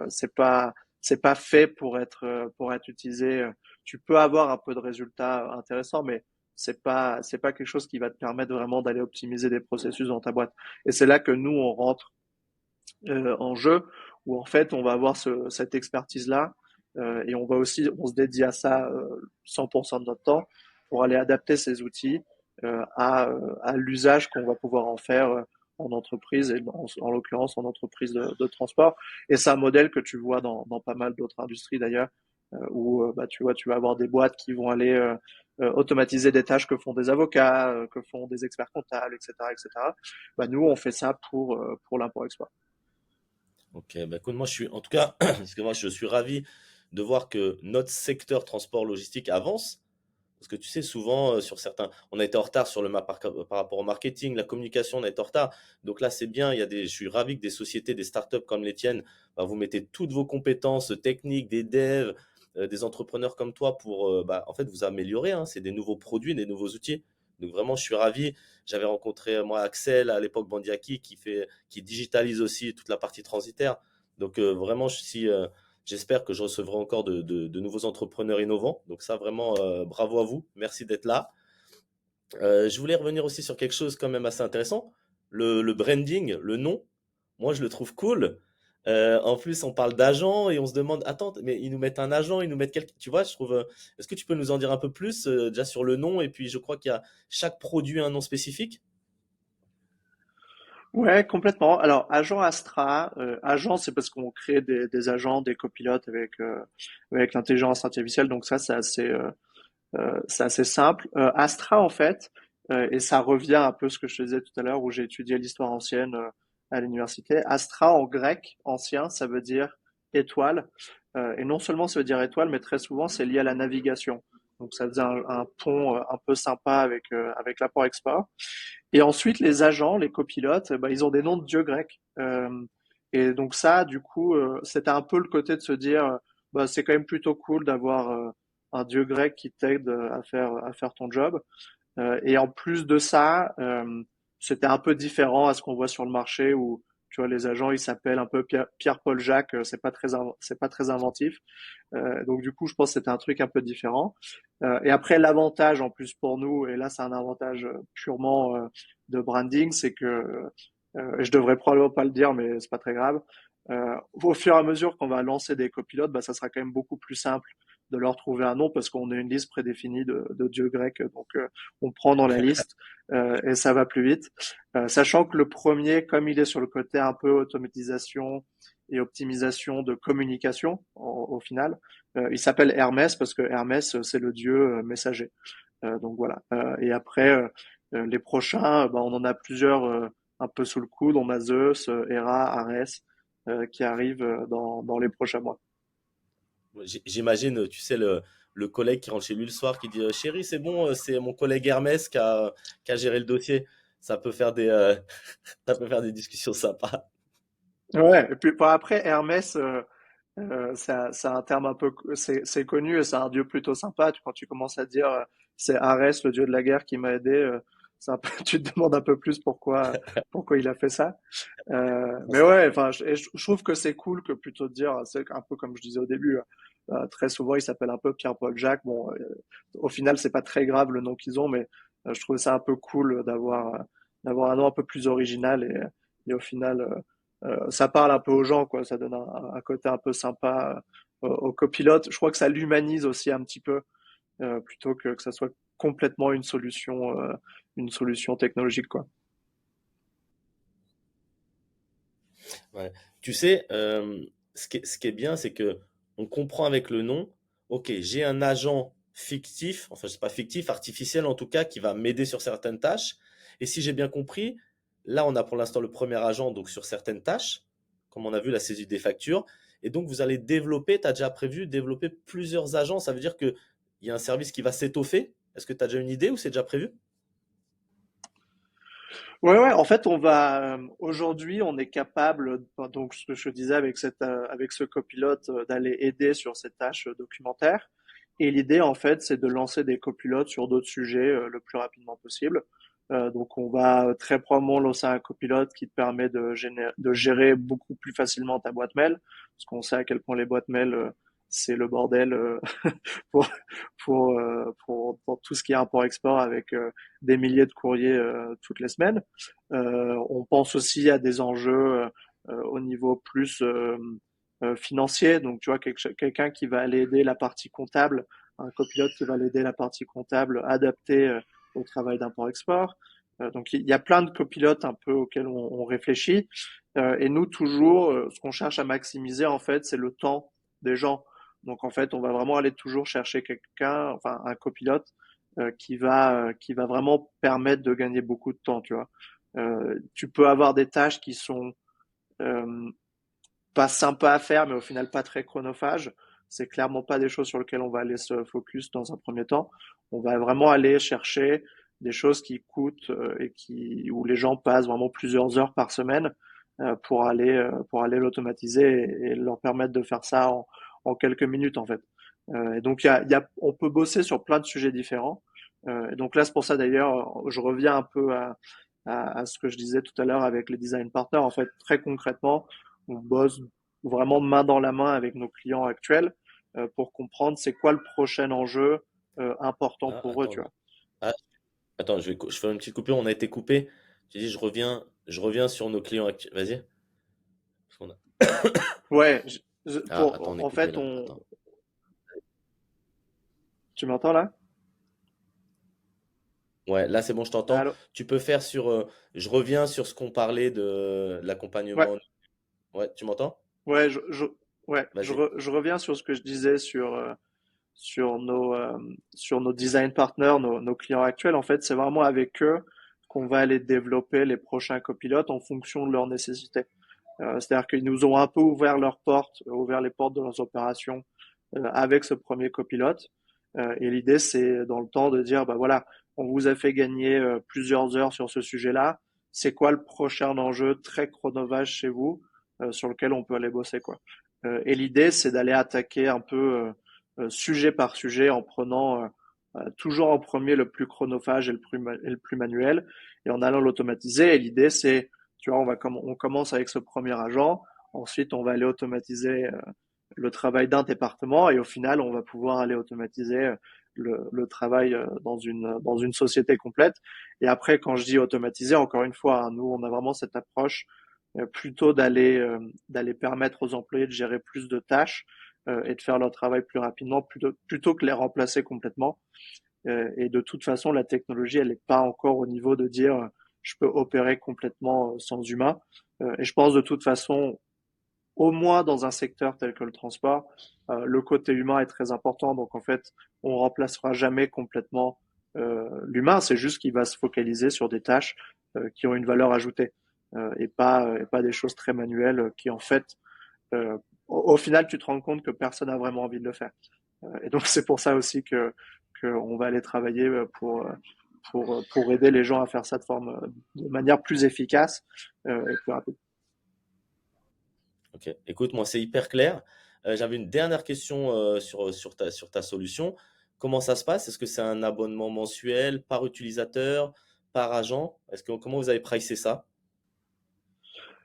C'est pas fait pour être utilisé. Tu peux avoir un peu de résultats intéressants, mais c'est pas quelque chose qui va te permettre vraiment d'aller optimiser des processus dans ta boîte. Et c'est là que nous, on rentre en jeu, où en fait, on va avoir cette expertise-là, et on se dédie à ça 100% de notre temps pour aller adapter ces outils à l'usage qu'on va pouvoir en faire en entreprise, et en l'occurrence en entreprise de transport. Et c'est un modèle que tu vois dans pas mal d'autres industries d'ailleurs, où bah, tu vois, tu vas avoir des boîtes qui vont aller automatiser des tâches que font des avocats, que font des experts comptables, etc., etc. Bah, nous, on fait ça pour l'import-export. Ok, bah écoute, moi je suis, en tout cas, parce que moi je suis ravi de voir que notre secteur transport logistique avance. Parce que tu sais, souvent, sur certains, on a été en retard sur par rapport au marketing, la communication, on a été en retard. Donc là, c'est bien. Je suis ravi que des sociétés, des startups comme les tiennes, bah, vous mettez toutes vos compétences techniques, des devs, des entrepreneurs comme toi pour, bah, en fait, vous améliorer, hein. C'est des nouveaux produits, des nouveaux outils. Donc vraiment, je suis ravi. J'avais rencontré, moi, Axel, à l'époque, Bandiaki, qui digitalise aussi toute la partie transitaire. Donc vraiment, j'espère que je recevrai encore de nouveaux entrepreneurs innovants. Donc ça, vraiment, bravo à vous. Merci d'être là. Je voulais revenir aussi sur quelque chose quand même assez intéressant. Le branding, le nom, moi, je le trouve cool. En plus, on parle d'agent et on se demande, attends, mais ils nous mettent un agent, ils nous mettent quelqu'un. Tu vois, je trouve. Est-ce que tu peux nous en dire un peu plus déjà sur le nom? Et puis, je crois qu'il y a chaque produit un nom spécifique. Ouais, complètement. Alors, agent Astra, agent, c'est parce qu'on crée des agents, des copilotes avec l'intelligence artificielle. Donc ça, c'est assez simple. Astra, en fait, et ça revient un peu à ce que je te disais tout à l'heure, où j'ai étudié l'histoire ancienne à l'université. Astra, en grec ancien, ça veut dire étoile. Et non seulement ça veut dire étoile, mais très souvent c'est lié à la navigation. Donc ça faisait un pont un peu sympa avec l'apport-export. Et ensuite, les agents, les copilotes, bah, ils ont des noms de dieux grecs. Et donc ça, du coup, c'était un peu le côté de se dire, bah, c'est quand même plutôt cool d'avoir un dieu grec qui t'aide à faire ton job. Et en plus de ça, c'était un peu différent à ce qu'on voit sur le marché où tu vois les agents ils s'appellent un peu Pierre-Paul Jacques, c'est pas très inventif. Donc du coup, je pense que c'était un truc un peu différent. Et après, l'avantage en plus pour nous, et là c'est un avantage purement de branding, c'est que je devrais probablement pas le dire, mais c'est pas très grave. Au fur et à mesure qu'on va lancer des copilotes, bah, ça sera quand même beaucoup plus simple de leur trouver un nom parce qu'on a une liste prédéfinie de dieux grecs, donc on prend dans la liste et ça va plus vite. Sachant que le premier, comme il est sur le côté un peu automatisation et optimisation de communication au final, il s'appelle Hermès parce que Hermès c'est le dieu messager. Donc voilà. Et après les prochains, bah, on en a plusieurs un peu sous le coude. On a Zeus, Hera, Arès qui arrivent dans les prochains mois. J'imagine, tu sais, le collègue qui rentre chez lui le soir qui dit Chérie, c'est bon, c'est mon collègue Hermès qui a géré le dossier. Ça peut faire ça peut faire des discussions sympas. Ouais. Et puis bon, après Hermès, c'est un terme un peu, c'est connu et c'est un dieu plutôt sympa. Quand tu commences à dire c'est Arès, le dieu de la guerre, qui m'a aidé, tu te demandes un peu plus pourquoi il a fait ça. Mais ouais, enfin, je trouve que c'est cool que plutôt de dire, c'est un peu comme je disais au début, très souvent il s'appelle un peu Pierre-Paul Jacques. Bon, au final c'est pas très grave le nom qu'ils ont, mais je trouvais ça un peu cool d'avoir un nom un peu plus original et au final ça parle un peu aux gens, quoi. Ça donne un côté un peu sympa au copilote. Je crois que ça l'humanise aussi un petit peu plutôt que ça soit complètement une solution technologique, quoi. Ouais. Tu sais, ce qui est bien, c'est que on comprend avec le nom, ok, j'ai un agent fictif, enfin, c'est pas fictif, artificiel en tout cas, qui va m'aider sur certaines tâches. Et si j'ai bien compris, là, on a pour l'instant le premier agent donc sur certaines tâches, comme on a vu la saisie des factures. Et donc, vous allez développer, tu as déjà prévu développer plusieurs agents. Ça veut dire qu'il y a un service qui va s'étoffer. Est-ce que tu as déjà une idée ou c'est déjà prévu? Ouais, ouais, en fait, aujourd'hui, on est capable, donc ce que je disais avec ce copilote, d'aller aider sur ces tâches documentaires. Et l'idée, en fait, c'est de lancer des copilotes sur d'autres sujets le plus rapidement possible. Donc, on va très probablement lancer un copilote qui te permet de gérer beaucoup plus facilement ta boîte mail, parce qu'on sait à quel point les boîtes mail, c'est le bordel pour, pour tout ce qui est import-export avec des milliers de courriers toutes les semaines. On pense aussi à des enjeux au niveau plus financier. Donc, tu vois, quelqu'un qui va aller aider la partie comptable, un copilote qui va l'aider la partie comptable adaptée au travail d'import-export. Donc, il y a plein de copilotes un peu auxquels on réfléchit. Et nous, toujours, ce qu'on cherche à maximiser, en fait, c'est le temps des gens. Donc, en fait, on va vraiment aller toujours chercher quelqu'un, enfin, un copilote qui va vraiment permettre de gagner beaucoup de temps, tu vois. Tu peux avoir des tâches qui sont euh, pas sympas à faire, mais au final pas très chronophages. C'est clairement pas des choses sur lesquelles on va aller se focus dans un premier temps. On va vraiment aller chercher des choses qui coûtent où les gens passent vraiment plusieurs heures par semaine pour aller l'automatiser et leur permettre de faire ça en quelques minutes en fait. Et donc on peut bosser sur plein de sujets différents. Et donc là c'est pour ça d'ailleurs je reviens un peu à ce que je disais tout à l'heure avec les design partners. En fait très concrètement on bosse vraiment main dans la main avec nos clients actuels pour comprendre c'est quoi le prochain enjeu important Ah, pour eux, tu attends, vois. ah, attends, je fais une petite coupure. On a été coupé. J'ai dit, je reviens sur nos clients actuels. Vas-y. Parce qu'on a- Ouais, Ah, attends, on est en coupé fait, là. Attends. tu m'entends là? Ouais, là c'est bon, je t'entends. Allô? Tu peux faire sur. Je reviens sur ce qu'on parlait de Ouais, l'accompagnement. Ouais, tu m'entends? ouais, ouais, Vas-y. je reviens sur ce que je disais sur sur nos design partners, nos clients actuels. En fait, c'est vraiment avec eux qu'on va aller développer les prochains copilotes en fonction de leurs nécessités. C'est-à-dire qu'ils nous ont un peu ouvert leurs portes, ouvert les portes de leurs opérations avec ce premier copilote. Et l'idée, c'est dans le temps de dire, bah voilà, on vous a fait gagner plusieurs heures sur ce sujet-là. C'est quoi le prochain enjeu très chronophage chez vous sur lequel on peut aller bosser, quoi. Et l'idée, c'est d'aller attaquer un peu sujet par sujet en prenant toujours en premier le plus chronophage et le plus manuel et en allant l'automatiser. Et l'idée, c'est, tu vois, on commence avec ce premier agent. Ensuite, on va aller automatiser le travail d'un département et au final, on va pouvoir aller automatiser le travail dans une société complète. Et après, quand je dis automatiser, encore une fois, hein, nous, on a vraiment cette approche plutôt d'aller permettre aux employés de gérer plus de tâches et de faire leur travail plus rapidement plutôt que les remplacer complètement. Et de toute façon, la technologie, elle n'est pas encore au niveau de dire je peux opérer complètement sans humain. Et je pense de toute façon, au moins dans un secteur tel que le transport, le côté humain est très important. Donc en fait, on remplacera jamais complètement l'humain. C'est juste qu'il va se focaliser sur des tâches qui ont une valeur ajoutée et pas des choses très manuelles qui en fait, au final, tu te rends compte que personne n'a vraiment envie de le faire. Et donc c'est pour ça aussi que on va aller travailler pour aider les gens à faire ça de manière plus efficace et plus rapide. Ok. Écoute, moi, c'est hyper clair. J'avais une dernière question sur ta solution. Comment ça se passe? Est-ce que c'est un abonnement mensuel, par utilisateur, par agent? Comment vous avez pricé ça?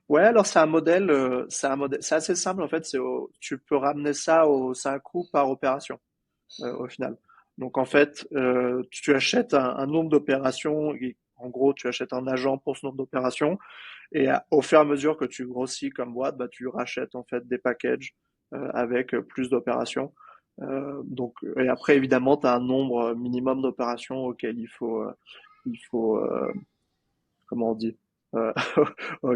Ouais, alors c'est assez simple en fait. Tu peux ramener c'est un coût par opération au final. Donc en fait, tu achètes un nombre d'opérations. En gros, tu achètes un agent pour ce nombre d'opérations. Et au fur et à mesure que tu grossis comme boîte, bah, tu rachètes en fait des packages avec plus d'opérations. Et après, évidemment, tu as un nombre minimum d'opérations auxquelles il faut comment on dit, euh,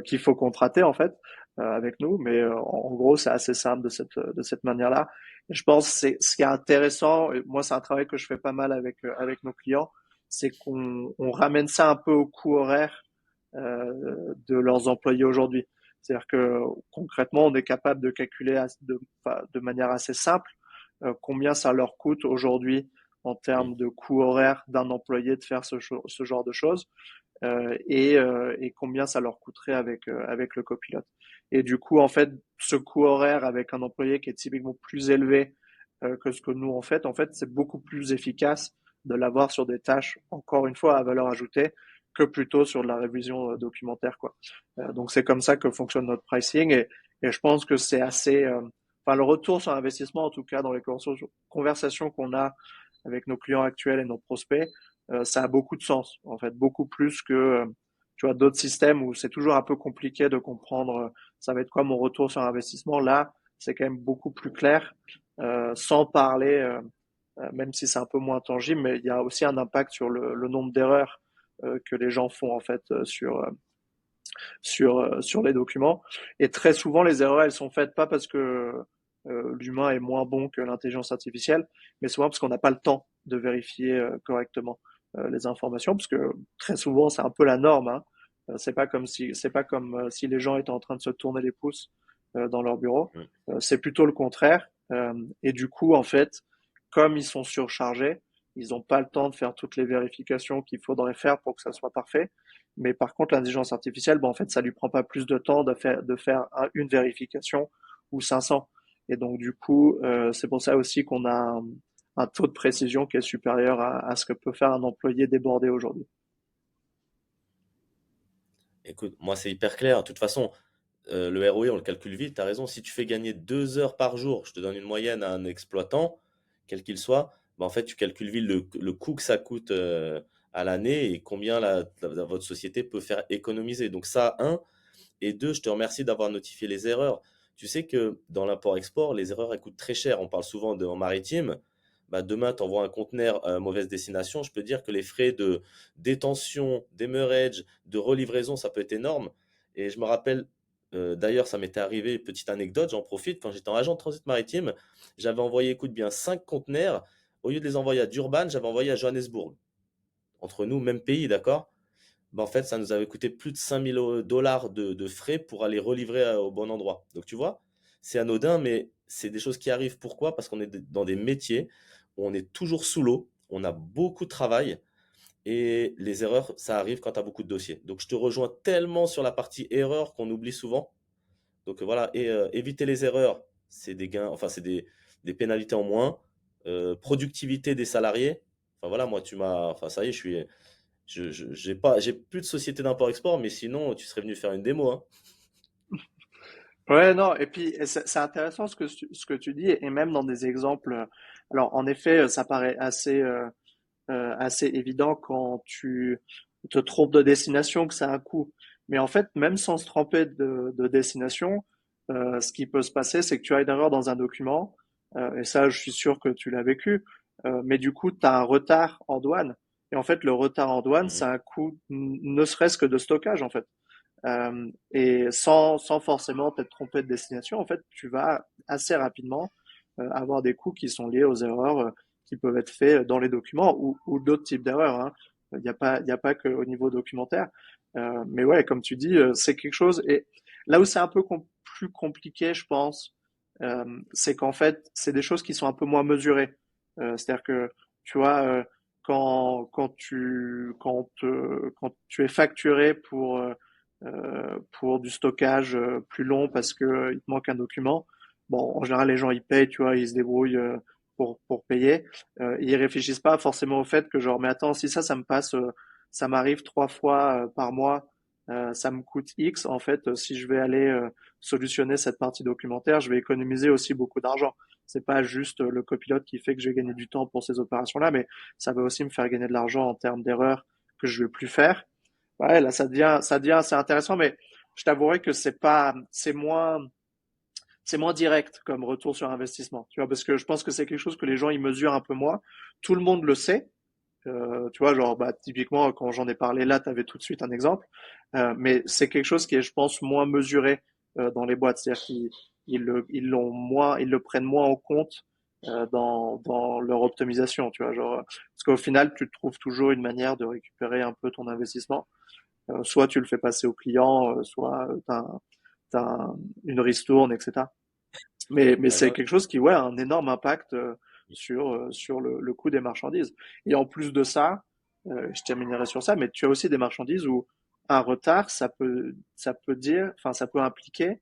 qu'il faut contrater en fait avec nous. Mais en gros, c'est assez simple de cette manière-là. Et je pense que c'est ce qui est intéressant. Et moi, c'est un travail que je fais pas mal avec nos clients, c'est qu'on ramène ça un peu au coût horaire de leurs employés aujourd'hui. C'est-à-dire que concrètement, on est capable de calculer de manière assez simple combien ça leur coûte aujourd'hui en Hmm. termes de coût horaire d'un employé de faire ce genre de choses et combien ça leur coûterait avec le copilote. Et du coup, en fait, ce coût horaire avec un employé qui est typiquement plus élevé que ce que nous en fait, c'est beaucoup plus efficace de l'avoir sur des tâches, encore une fois, à valeur ajoutée, que plutôt sur de la révision documentaire, quoi. Donc c'est comme ça que fonctionne notre pricing et je pense que c'est assez, enfin le retour sur investissement, en tout cas dans les conversations qu'on a avec nos clients actuels et nos prospects, ça a beaucoup de sens, en fait, beaucoup plus que tu vois d'autres systèmes où c'est toujours un peu compliqué de comprendre ça va être quoi mon retour sur investissement. Là, c'est quand même beaucoup plus clair, sans parler, même si c'est un peu moins tangible, mais il y a aussi un impact sur le nombre d'erreurs que les gens font en fait sur les documents. Et très souvent, les erreurs, elles sont faites pas parce que l'humain est moins bon que l'intelligence artificielle, mais souvent parce qu'on n'a pas le temps de vérifier correctement les informations, parce que très souvent, c'est un peu la norme. Hein. C'est pas comme si les gens étaient en train de se tourner les pouces dans leur bureau. Hmm. C'est plutôt le contraire. Et du coup, en fait, comme ils sont surchargés, ils n'ont pas le temps de faire toutes les vérifications qu'il faudrait faire pour que ça soit parfait. Mais par contre, l'intelligence artificielle, ben, en fait, ça lui prend pas plus de temps de faire une vérification ou 500. Et donc, du coup, c'est pour ça aussi qu'on a un taux de précision qui est supérieur à ce que peut faire un employé débordé aujourd'hui. Écoute, moi, c'est hyper clair. De toute façon, le ROI, on le calcule vite. Tu as raison. Si tu fais gagner 2 heures par jour, je te donne une moyenne à un exploitant, quel qu'il soit, bah, en fait, tu calcules vite le coût que ça coûte à l'année et combien votre société peut faire économiser. Donc ça, un. Et deux, je te remercie d'avoir notifié les erreurs. Tu sais que dans l'import-export, les erreurs, elles coûtent très cher. On parle souvent en maritime. Bah, demain, tu envoies un conteneur mauvaise destination. Je peux dire que les frais de détention, demurrage, de relivraison, ça peut être énorme. Et je me rappelle, d'ailleurs, ça m'était arrivé, petite anecdote, j'en profite, quand j'étais en agent de transit maritime, j'avais envoyé, écoute bien, 5 conteneurs. Au lieu de les envoyer à Durban, j'avais envoyé à Johannesburg. Entre nous, même pays, d'accord? bah, en fait, ça nous avait coûté plus de 5 000 $ de frais pour aller relivrer au bon endroit. Donc, tu vois, c'est anodin, mais c'est des choses qui arrivent. Pourquoi? Parce qu'on est dans des métiers où on est toujours sous l'eau, on a beaucoup de travail et les erreurs, ça arrive quand tu as beaucoup de dossiers. Donc, je te rejoins tellement sur la partie erreur qu'on oublie souvent. Donc, voilà, et éviter les erreurs, c'est des gains, enfin, c'est des pénalités en moins. Productivité des salariés. Enfin, voilà, moi, enfin, ça y est, j'ai plus de société d'import-export, mais sinon, tu serais venu faire une démo, hein. Ouais, non, et puis c'est intéressant ce que tu dis, et même dans des exemples. Alors, en effet, ça paraît assez évident quand tu te trompes de destination que ça a un coût. Mais en fait, même sans se tromper de destination, ce qui peut se passer, c'est que tu as une erreur dans un document, et ça, je suis sûr que tu l'as vécu, mais du coup, tu as un retard en douane. Et en fait, le retard en douane, Mhm. ça a un coût ne serait-ce que de stockage, en fait. Et sans forcément t'être trompé de destination, en fait, tu vas assez rapidement avoir des coûts qui sont liés aux erreurs qui peuvent être faits dans les documents ou d'autres types d'erreurs, hein. Il y a pas qu'au niveau documentaire. Mais ouais, comme tu dis, c'est quelque chose. Et là où c'est un peu plus compliqué, je pense, c'est qu'en fait, c'est des choses qui sont un peu moins mesurées. C'est-à-dire que, tu vois, quand tu es facturé pour du stockage plus long parce que il te manque un document. Bon, en général, les gens ils payent, tu vois, ils se débrouillent pour payer. Ils réfléchissent pas forcément au fait que genre, mais attends, si ça me passe, ça m'arrive 3 fois par mois, ça me coûte X. En fait, si je vais aller solutionner cette partie documentaire, je vais économiser aussi beaucoup d'argent. C'est pas juste le copilote qui fait que je vais gagner du temps pour ces opérations-là, mais ça va aussi me faire gagner de l'argent en termes d'erreurs que je vais plus faire. Ouais, là, ça devient assez intéressant, mais je t'avouerai que c'est moins direct comme retour sur investissement. Tu vois, parce que je pense que c'est quelque chose que les gens ils mesurent un peu moins. Tout le monde le sait. Tu vois, genre, bah, typiquement, quand j'en ai parlé là, tu avais tout de suite un exemple. Mais c'est quelque chose qui est, je pense, moins mesuré dans les boîtes. C'est-à-dire ils l'ont moins, ils le prennent moins en compte dans leur optimisation. Tu vois, genre, parce qu'au final, tu trouves toujours une manière de récupérer un peu ton investissement. Soit tu le fais passer au client, soit t'as une ristourne, etc. Mais Ah c'est non, quelque chose qui, ouais, a un énorme impact sur le coût des marchandises. Et en plus de ça, je terminerai sur ça, mais tu as aussi des marchandises où un retard, ça peut impliquer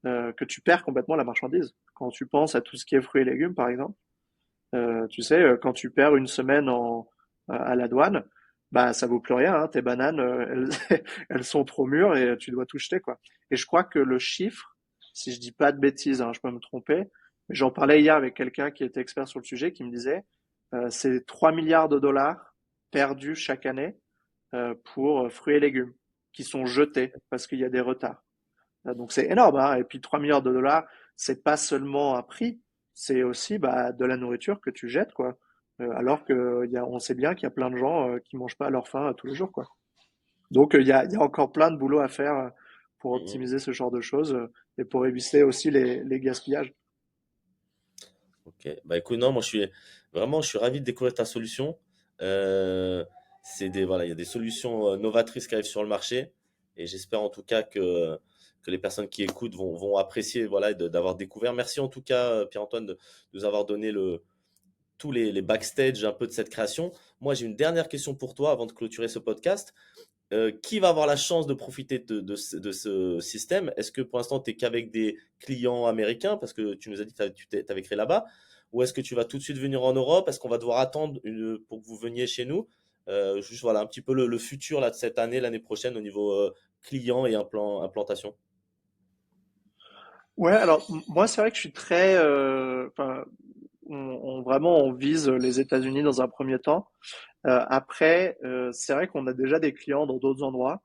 que tu perds complètement la marchandise. Quand tu penses à tout ce qui est fruits et légumes, par exemple, tu sais, quand tu perds une semaine à la douane, bah ça vaut plus rien, hein. Tes bananes, elles sont trop mûres et tu dois tout jeter, quoi. Et je crois que le chiffre, si je dis pas de bêtises, hein, je peux me tromper, mais j'en parlais hier avec quelqu'un qui était expert sur le sujet, qui me disait, c'est 3 milliards de dollars perdus chaque année pour fruits et légumes qui sont jetés parce qu'il y a des retards. Donc c'est énorme, hein. Et puis 3 milliards de dollars, c'est pas seulement un prix, c'est aussi bah, de la nourriture que tu jettes, quoi. Alors que on sait bien qu'il y a plein de gens qui mangent pas à leur faim tous les jours, quoi. Donc il y a encore plein de boulot à faire pour mhm. optimiser ce genre de choses et pour éviter aussi les gaspillages. Ok. Bah écoute, non, moi je suis ravi de découvrir ta solution. Euh, voilà, il y a des solutions novatrices qui arrivent sur le marché et j'espère en tout cas que les personnes qui écoutent vont apprécier voilà, d'avoir découvert. Merci en tout cas, Pierre-Antoine, de nous avoir donné tous les backstage un peu de cette création. Moi, j'ai une dernière question pour toi avant de clôturer ce podcast. Qui va avoir la chance de profiter de ce système? Est-ce que pour l'instant, tu es qu'avec des clients américains parce que tu nous as dit que tu avais créé là-bas? Ou est-ce que tu vas tout de suite venir en Europe? Est-ce qu'on va devoir attendre pour que vous veniez chez nous? Juste voilà, un petit peu le futur là, de cette année, l'année prochaine au niveau client et implantation. Ouais, alors moi c'est vrai que je suis très, enfin, vraiment on vise les États-Unis dans un premier temps. Après, c'est vrai qu'on a déjà des clients dans d'autres endroits.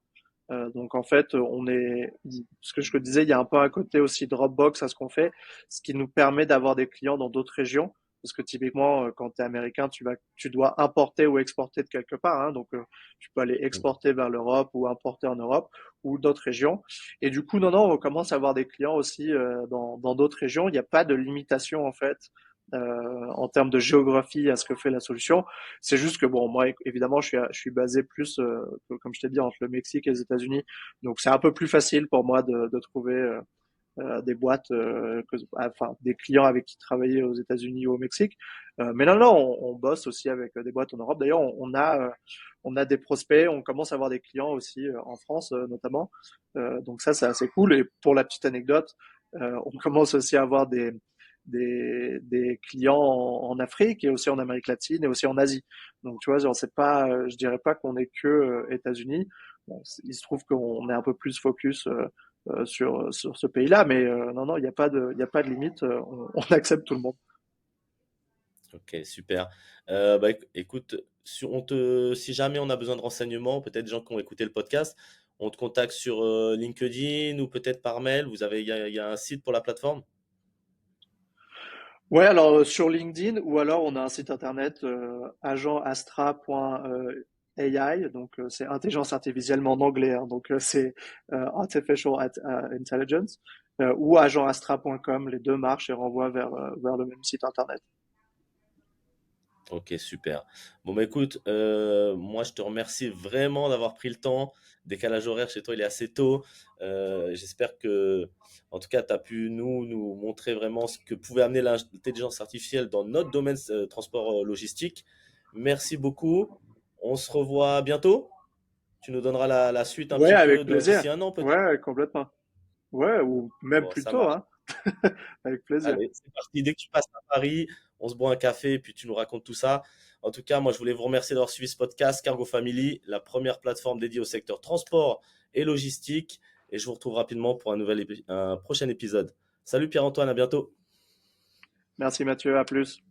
Donc en fait, ce que je te disais, il y a un peu un côté aussi Dropbox à ce qu'on fait, ce qui nous permet d'avoir des clients dans d'autres régions. Parce que typiquement, quand tu es américain, tu dois importer ou exporter de quelque part, hein. Donc tu peux aller Mhm. exporter vers l'Europe ou importer en Europe ou d'autres régions. Et du coup, non, non, on commence à avoir des clients aussi dans d'autres régions. Il n'y a pas de limitation en fait en termes de géographie à ce que fait la solution. C'est juste que bon, moi évidemment, je suis basé plus, comme je t'ai dit, entre le Mexique et les États-Unis, donc c'est un peu plus facile pour moi de trouver des boîtes, enfin des clients avec qui travailler aux États-Unis ou au Mexique. Mais non, non, on bosse aussi avec des boîtes en Europe. D'ailleurs, on a des prospects, on commence à avoir des clients aussi en France notamment. Donc ça, c'est assez cool. Et pour la petite anecdote, on commence aussi à avoir des clients en Afrique et aussi en Amérique latine et aussi en Asie. Donc tu vois, genre c'est pas, je dirais pas qu'on est que États-Unis. Bon, il se trouve qu'on est un peu plus focus sur ce pays-là, mais non, non, il y a pas de limite. On accepte tout le monde. Ok, super. Écoute, si jamais on a besoin de renseignements, peut-être des gens qui ont écouté le podcast, on te contacte sur LinkedIn ou peut-être par mail. Il y a un site pour la plateforme? Ouais, alors sur LinkedIn ou alors on a un site internet agentastra.ai, donc c'est intelligence artificielle mais en anglais, hein, donc c'est intelligence ou agentastra.com, les deux marchent et renvoient vers le même site internet. Ok, super. Bon, bah écoute, moi je te remercie vraiment d'avoir pris le temps. Décalage horaire chez toi, il est assez tôt. J'espère que, en tout cas, tu as pu nous montrer vraiment ce que pouvait amener l'intelligence artificielle dans notre domaine transport logistique. Merci beaucoup. On se revoit bientôt. Tu nous donneras la suite un Ouais, petit avec peu plaisir. d'ici un an peut-être. Ouais, complètement. Ouais, ou même Bon, plus ça tôt, marche. hein. Avec plaisir. Allez, c'est parti. Dès que tu passes à Paris, on se boit un café et puis tu nous racontes tout ça. En tout cas, moi, je voulais vous remercier d'avoir suivi ce podcast Cargo Family, la première plateforme dédiée au secteur transport et logistique. Et je vous retrouve rapidement pour un prochain épisode. Salut Pierre-Antoine, à bientôt. Merci Mathieu, à plus.